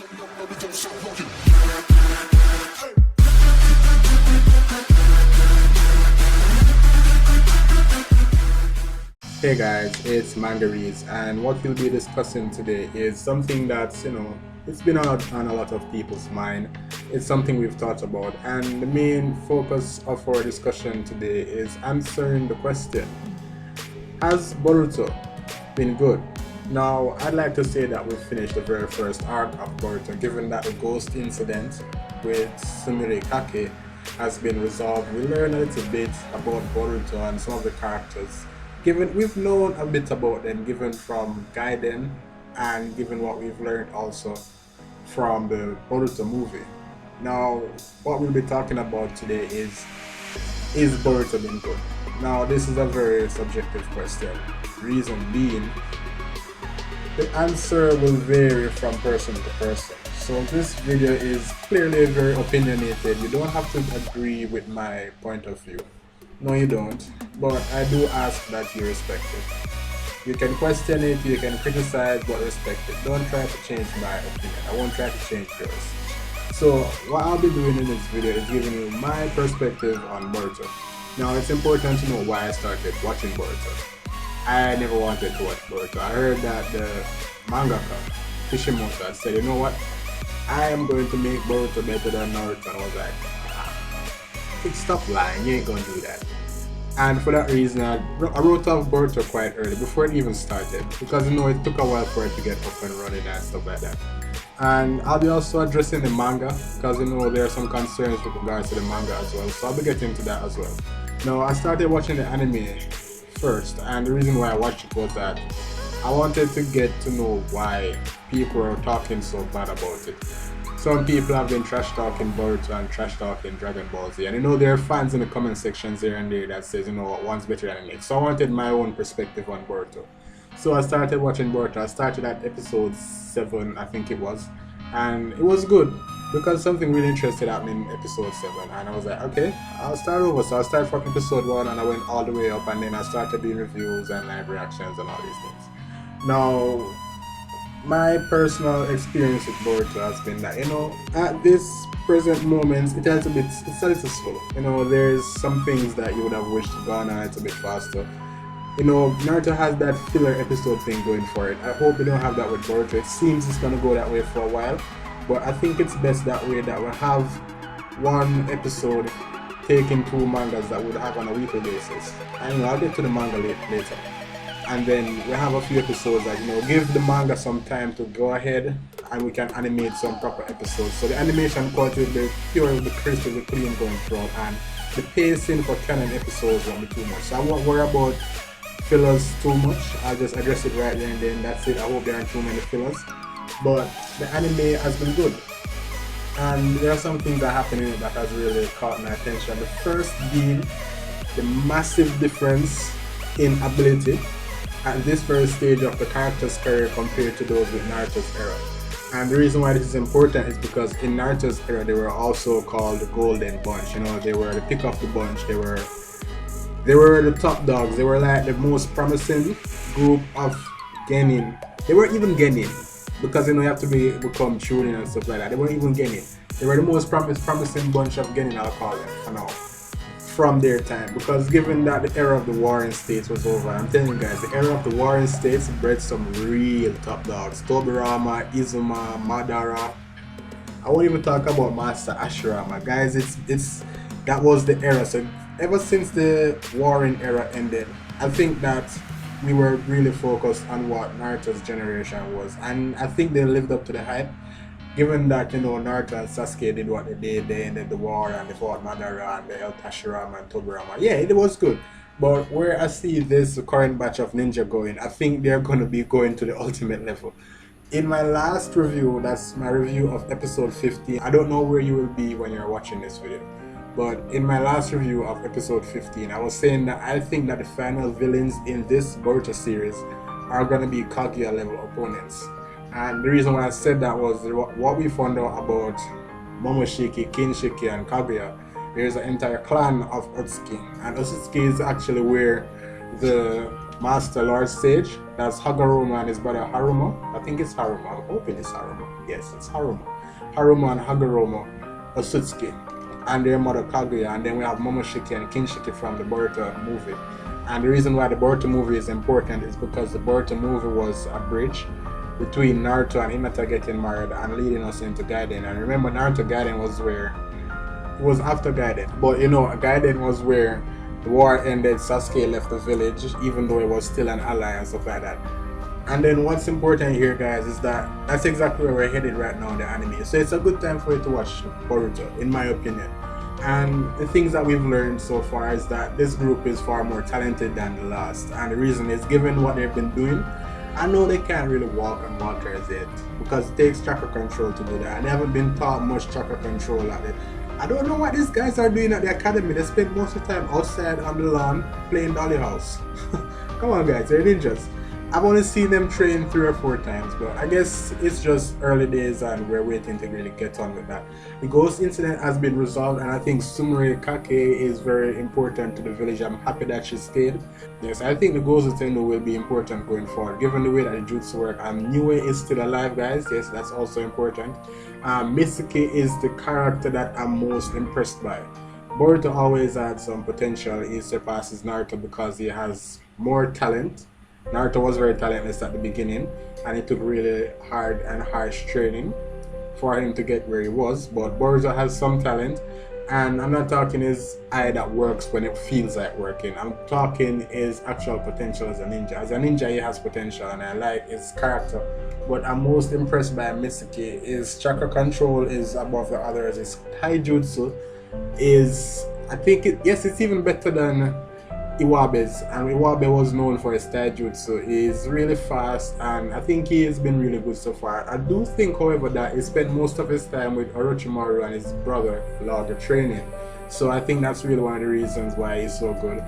Hey guys, it's Mangarees, and what we'll be discussing today is something that's, it's been on a lot of people's mind. It's something we've thought about, and the main focus of our discussion today is answering the question: has Boruto been good? Now, I'd like to say that we've finished the very first arc of Boruto, given that the ghost incident with Sumire Kake has been resolved. We learned a little bit about Boruto and some of the characters. Given we've known a bit about them, given from Gaiden, and given what we've learned also from the Boruto movie. Now, what we'll be talking about today is Boruto been good? Now, this is a very subjective question. Reason being, the answer will vary from person to person. So this video is clearly very opinionated. You don't have to agree with my point of view. No, you don't. But I do ask that you respect it. You can question it, you can criticize, but respect it. Don't try to change my opinion. I won't try to change yours. So what I'll be doing in this video is giving you my perspective on Boruto. Now, it's important to know why I started watching Boruto. I never wanted to watch Boruto. I heard that the mangaka, Kishimoto, had said, you know what? I am going to make Boruto better than Naruto. And I was like, stop lying, you ain't gonna do that. And for that reason, I wrote off Boruto quite early, before it even started, because it took a while for it to get up and running and stuff like that. And I'll be also addressing the manga, because there are some concerns with regards to the manga as well, so I'll be getting to that as well. Now, I started watching the anime first, and the reason why I watched it was that I wanted to get to know why people are talking so bad about it. Some people have been trash talking Boruto and trash talking Dragon Ball Z, and there are fans in the comment sections here and there that says, one's better than the next. So I wanted my own perspective on Boruto. So I started watching Boruto. I started at episode 7, I think it was, and it was good because something really interesting happened in episode 7, and I was like, okay, I'll start over. So I started from episode 1 and I went all the way up, and then I started doing reviews and live reactions and all these things. Now, my personal experience with Boruto has been that, at this present moment, it's a little slow. There's some things that you would have wished to go on a little bit faster. Naruto has that filler episode thing going for it. I hope we don't have that with Boruto. It seems it's gonna go that way for a while, but I think it's best that way, that we'll have one episode taking 2 mangas that we'll have on a weekly basis. And I'll get to the manga later. And then we have a few episodes that, give the manga some time to go ahead, and we can animate some proper episodes. So the animation quality will be pure, will be crisp, will be clean going throughout, and the pacing for canon episodes won't be too much. So I won't worry about fillers too much. I'll just address it right there and then that's it. I hope there aren't too many fillers. But the anime has been good. And there are some things that happen in it that has really caught my attention. The first being the massive difference in ability at this first stage of the character's career compared to those with Naruto's era. And the reason why this is important is because in Naruto's era they were also called the Golden Bunch. They were the pick of the bunch. They were the top dogs. They were like the most promising group of genin. They weren't even genin, because you have to become chunin and stuff like that. They weren't even genin. They were the most promising bunch of genin, I'll call them for now, from their time, because given that the era of the Warring States was over, I'm telling you guys, the era of the Warring States bred some real top dogs. Tobirama, Izuma, Madara. I won't even talk about Master Ashirama. Guys, that was the era. So ever since the Warring era ended, I think that we were really focused on what Naruto's generation was, and I think they lived up to the hype. Given that Naruto and Sasuke did what they did, they ended the war and they fought Madara and they helped Hashirama and Tobirama. Yeah, it was good. But where I see this current batch of ninja going, I think they're going to be going to the ultimate level. In my last review, that's my review of episode 15. I don't know where you will be when you're watching this video, but in my last review of episode 15, I was saying that I think that the final villains in this Boruto series are going to be Kaguya level opponents. And the reason why I said that was what we found out about Momoshiki, Kinshiki, and Kaguya. There's an entire clan of Utsuki, and Utsuki is actually where the Master Lord Sage. That's Hagoromo and his brother Harumo. I think it's Harumo. I'm hoping it's Harumo. Yes, it's Harumo. Harumo and Hagoromo Osutsuki. And their mother Kaguya. And then we have Momoshiki and Kinshiki from the Boruto movie. And the reason why the Boruto movie is important is because the Boruto movie was a bridge between Naruto and Hinata getting married and leading us into Gaiden. And remember, Naruto Gaiden was where it was after Gaiden, but you know, Gaiden was where the war ended. Sasuke left the village, even though it was still an ally and stuff like that. And then what's important here, guys, is that that's exactly where we're headed right now in the anime. So it's a good time for you to watch Boruto, in my opinion. And the things that we've learned so far is that this group is far more talented than the last. And the reason is, given what they've been doing, I know they can't really walk on waters yet, because it takes chakra control to do that. And they haven't been taught much chakra control at it. I don't know what these guys are doing at the academy. They spend most of the time outside on the lawn playing dolly house. Come on, guys, they're ninjas. I've only seen them train 3 or 4 times, but I guess it's just early days and we're waiting to really get on with that. The ghost incident has been resolved, and I think Sumire Kake is very important to the village. I'm happy that she stayed. Yes, I think the ghost Nintendo will be important going forward, given the way that the jutsu work. Niue is still alive, guys. Yes, that's also important. Mitsuki is the character that I'm most impressed by. Boruto always had some potential. He surpasses Naruto because he has more talent. Naruto was very talentless at the beginning, and it took really hard and harsh training for him to get where he was. But Boruto has some talent, and I'm not talking his eye that works when it feels like working. I'm talking his actual potential as a ninja. As a ninja, he has potential, and I like his character. But I'm most impressed by Mitsuki. His chakra control is above the others. His taijutsu is, I think, yes, it's even better than Iwabe's, and Iwabe was known for his taijutsu. He's really fast, and I think he has been really good so far. I do think, however, that he spent most of his time with Orochimaru and his brother Lauda training. So I think that's really one of the reasons why he's so good.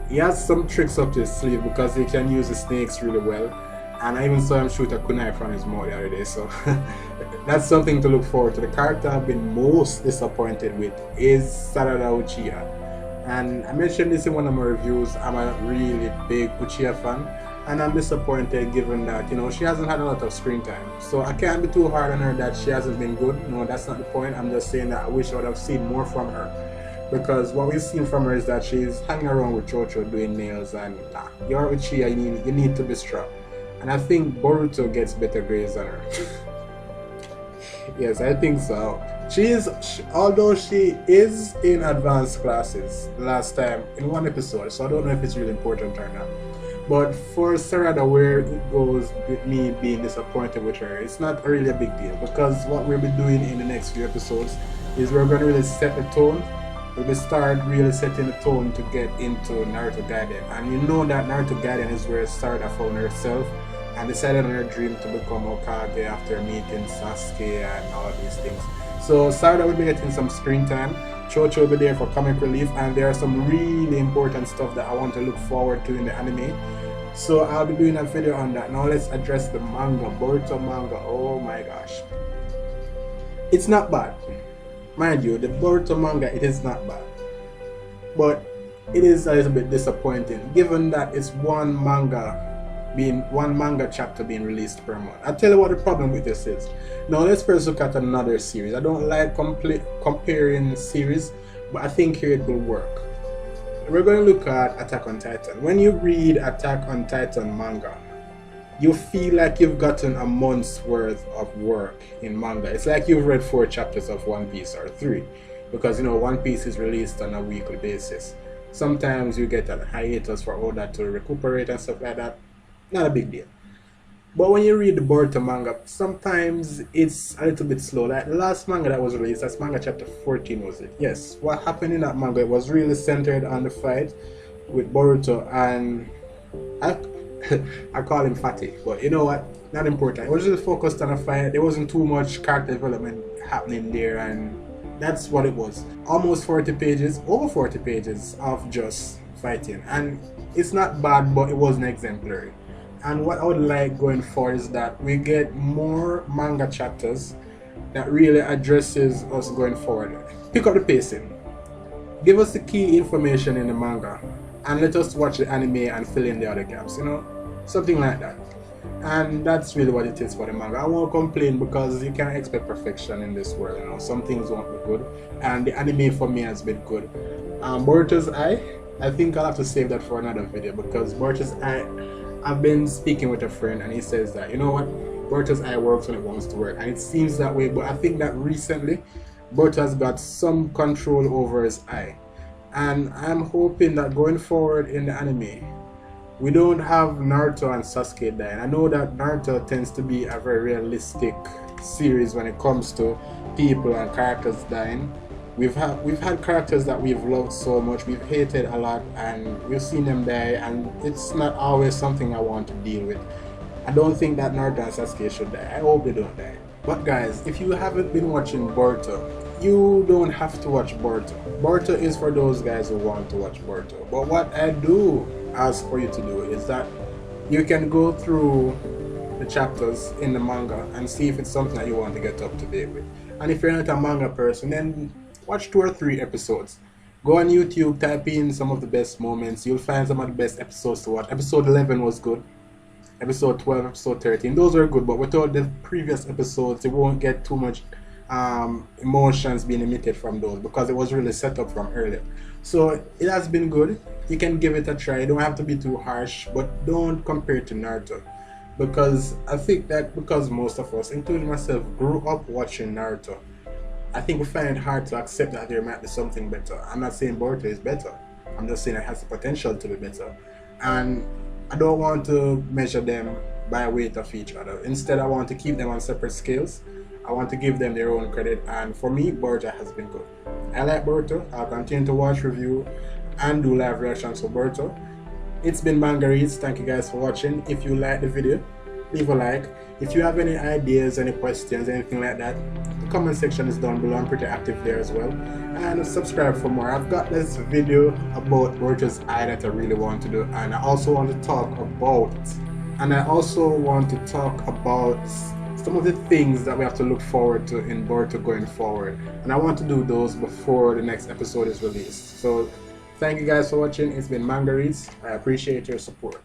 He has some tricks up his sleeve because he can use the snakes really well. And I even saw him shoot a kunai from his mouth the other day, so that's something to look forward to. The character I've been most disappointed with is Sarada Uchiha. And I mentioned this in one of my reviews. I'm a really big Uchiha fan, and I'm disappointed given that, you know, she hasn't had a lot of screen time. So I can't be too hard on her that she hasn't been good. No, that's not the point. I'm just saying that I wish I would have seen more from her, because what we've seen from her is that she's hanging around with Chocho doing nails, and you're Uchiha, you need to be strong. And I think Boruto gets better grades than her. Yes, I think so. Although she is in advanced classes last time in one episode, so I don't know if it's really important or not. But for Sarada, where it goes with me being disappointed with her, it's not really a big deal, because what we'll be doing in the next few episodes is we're going to really set the tone. We'll start really setting the tone to get into Naruto Gaiden. And you know that Naruto Gaiden is where Sarada found herself and decided on her dream to become Hokage after meeting Sasuke and all these things. So Sarada will be getting some screen time. Chocho will be there for comic relief, and there are some really important stuff that I want to look forward to in the anime. So I'll be doing a video on that. Now let's address the manga, Boruto manga. Oh my gosh. It's not bad. Mind you, the Boruto manga, it is not bad. But it is a little bit disappointing, given that it's one manga chapter being released per month. I'll tell you what the problem with this is. Now let's first look at another series. I don't like comparing series, but I think here it will work. We're going to look at Attack on Titan. When you read Attack on Titan manga, you feel like you've gotten a month's worth of work in manga. It's like you've read 4 chapters of One Piece, or 3, because, you know, One Piece is released on a weekly basis. Sometimes you get a hiatus for all that to recuperate and stuff like that. Not a big deal. But when you read the Boruto manga, sometimes it's a little bit slow. Like the last manga that was released, that's manga chapter 14, was it? Yes. What happened in that manga, it was really centered on the fight with Boruto, and I call him Fatty, but you know what? Not important. It was just focused on a fight. There wasn't too much character development happening there, and that's what it was. Almost 40 pages, over 40 pages of just fighting. And it's not bad, but it wasn't exemplary. And what I would like going forward is that we get more manga chapters that really addresses us going forward. Pick up the pacing. Give us the key information in the manga and let us watch the anime and fill in the other gaps, you know, something like that. And that's really what it is for the manga. I won't complain because you can't expect perfection in this world, you know. Some things won't be good, and the anime for me has been good. Boruto's Eye, I think I'll have to save that for another video, because Boruto's Eye, I've been speaking with a friend and he says that, you know what, Boruto's Eye works when it wants to work, and it seems that way. But I think that recently Boruto has got some control over his eye, and I'm hoping that going forward in the anime we don't have Naruto and Sasuke dying. I know that Naruto tends to be a very realistic series when it comes to people and characters dying. We've had characters that we've loved so much, we've hated a lot, and we've seen them die, and it's not always something I want to deal with. I don't think that Naruto and Sasuke should die. I hope they don't die. But guys, if you haven't been watching Boruto, you don't have to watch Boruto. Boruto is for those guys who want to watch Boruto. But what I do ask for you to do is that you can go through the chapters in the manga and see if it's something that you want to get up to date with. And if you're not a manga person, then watch 2 or 3 episodes. Go on YouTube, type in some of the best moments. You'll find some of the best episodes to watch. Episode 11 was good. Episode 12, episode 13, those were good, but without the previous episodes, you won't get too much emotions being emitted from those, because it was really set up from earlier. So it has been good. You can give it a try. You don't have to be too harsh, but don't compare it to Naruto, because I think that because most of us, including myself, grew up watching Naruto, I think we find it hard to accept that there might be something better. I'm not saying Boruto is better, I'm just saying it has the potential to be better, and I don't want to measure them by weight of each other. Instead, I want to keep them on separate scales. I want to give them their own credit, and for me, Boruto has been good. I like Boruto. I'll continue to watch, review, and do live reactions for Boruto. It's been Manga Reads. Thank you guys for watching. If you like the video, leave a like. If you have any ideas, any questions, anything like that, the comment section is down below. I'm pretty active there as well. And subscribe for more. I've got this video about Boruto's Eye that I really want to do, and I also want to talk about some of the things that we have to look forward to in Boruto going forward, and I want to do those before the next episode is released. So thank you guys for watching. It's been Manga Reads. I appreciate your support.